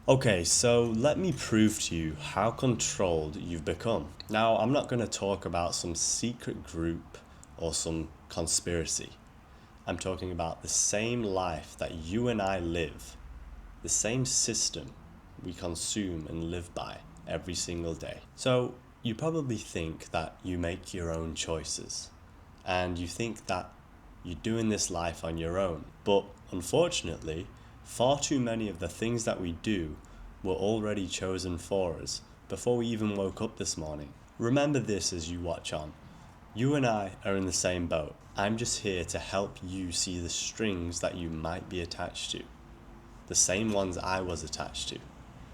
Okay, so let me prove to you how controlled you've become. Now, I'm not going to talk about some secret group or some conspiracy. I'm talking about the same life that you and I live, the same system we consume and live by every single day. So, you probably think that you make your own choices, and you think that you're doing this life on your own. But unfortunately, far too many of the things that we do were already chosen for us before we even woke up this morning. Remember this as you watch on. You and I are in the same boat. I'm just here to help you see the strings that you might be attached to, the same ones I was attached to.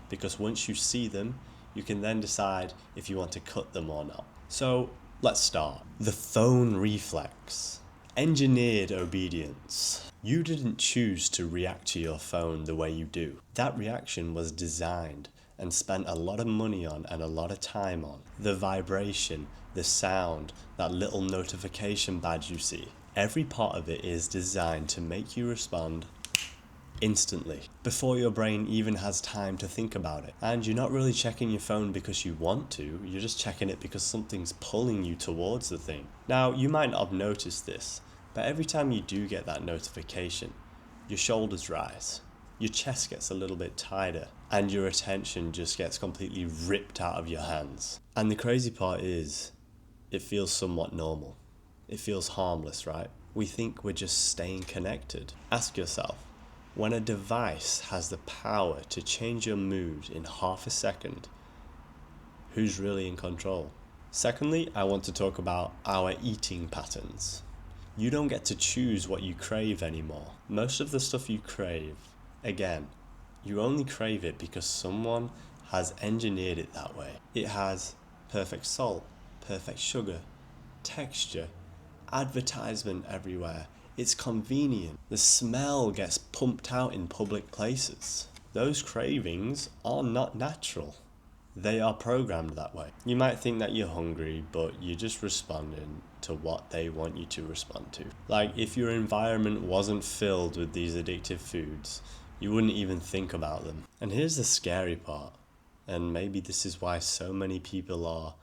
Because once you see them, you can then decide if you want to cut them or not. So let's start. The phone reflex. Engineered obedience. You didn't choose to react to your phone the way you do. That reaction was designed and spent a lot of money on and a lot of time on. The vibration, the sound, that little notification badge you see. Every part of it is designed to make you respond instantly before your brain even has time to think about it. And you're not really checking your phone because you want to, you're just checking it because something's pulling you towards the thing. Now, you might not have noticed this, but every time you do get that notification, your shoulders rise, your chest gets a little bit tighter, and your attention just gets completely ripped out of your hands. And the crazy part is, it feels somewhat normal. It feels harmless, right? We think we're just staying connected. Ask yourself, when a device has the power to change your mood in half a second, who's really in control? Secondly, I want to talk about our eating patterns. You don't get to choose what you crave anymore. Most of the stuff you crave, again, you only crave it because someone has engineered it that way. It has perfect salt, perfect sugar, texture, advertisement everywhere. It's convenient. The smell gets pumped out in public places. Those cravings are not natural. They are programmed that way. You might think that you're hungry, but you're just responding to what they want you to respond to. Like, if your environment wasn't filled with these addictive foods, you wouldn't even think about them. And here's the scary part, and maybe this is why so many people are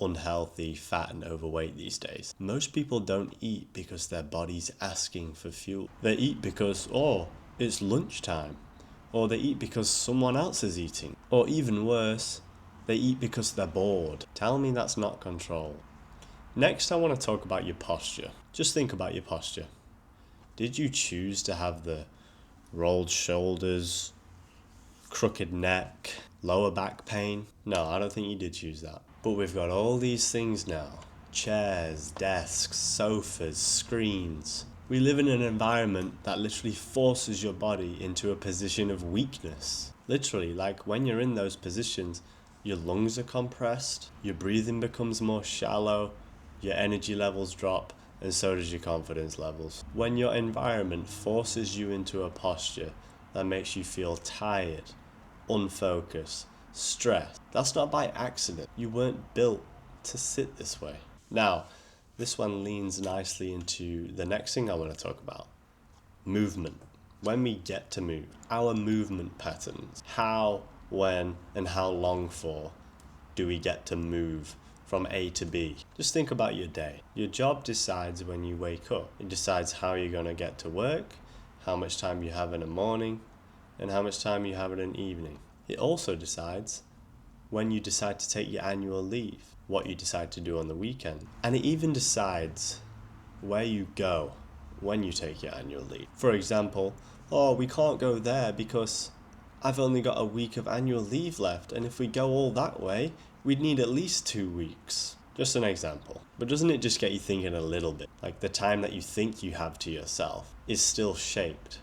unhealthy, fat, and overweight these days. Most people don't eat because their body's asking for fuel. They eat because, oh, it's lunchtime. Or they eat because someone else is eating. Or even worse, they eat because they're bored. Tell me that's not control. Next, I want to talk about your posture. Just think about your posture. Did you choose to have the rolled shoulders, crooked neck, lower back pain? No, I don't think you did choose that. But we've got all these things now. Chairs, desks, sofas, screens. We live in an environment that literally forces your body into a position of weakness. Literally, like when you're in those positions, your lungs are compressed, your breathing becomes more shallow, your energy levels drop, and so does your confidence levels. When your environment forces you into a posture that makes you feel tired, unfocused, stressed, that's not by accident. You weren't built to sit this way. Now, this one leans nicely into the next thing I want to talk about: movement. When we get to move, our movement patterns. How, when, and how long for do we get to move from A to B? Just think about your day. Your job decides when you wake up. It decides how you're going to get to work, how much time you have in the morning, and how much time you have in an evening. It also decides when you decide to take your annual leave, what you decide to do on the weekend. And it even decides where you go when you take your annual leave. For example, oh, we can't go there because I've only got a week of annual leave left, and if we go all that way, we'd need at least 2 weeks. Just an example. But doesn't it just get you thinking a little bit? Like, the time that you think you have to yourself is still shaped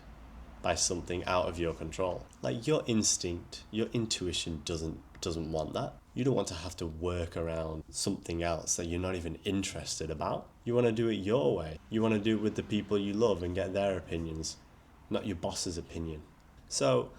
by something out of your control. Like, your instinct, your intuition doesn't want that. You don't want to have to work around something else that you're not even interested about. You want to do it your way. You want to do it with the people you love and get their opinions, not your boss's opinion. So,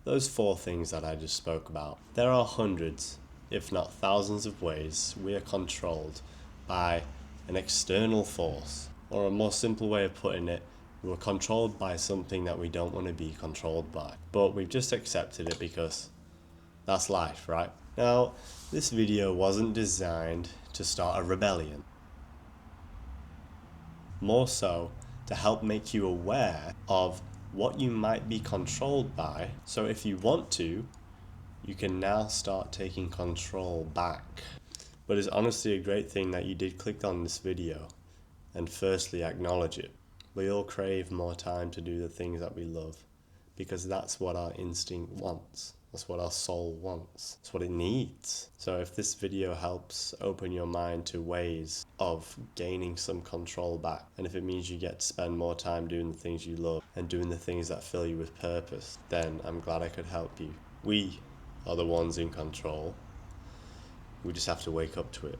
those 4 things that I just spoke about, there are hundreds, if not thousands of ways we are controlled by an external force. Or a more simple way of putting it, We're controlled by something that we don't want to be controlled by, but we've just accepted it because that's life, right? Now, this video wasn't designed to start a rebellion. More so to help make you aware of what you might be controlled by, so if you want to, you can now start taking control back. But it's honestly a great thing that you did click on this video and firstly acknowledge it. We all crave more time to do the things that we love because that's what our instinct wants. That's what our soul wants. That's what it needs. So if this video helps open your mind to ways of gaining some control back, and if it means you get to spend more time doing the things you love and doing the things that fill you with purpose, then I'm glad I could help you. We are the ones in control. We just have to wake up to it.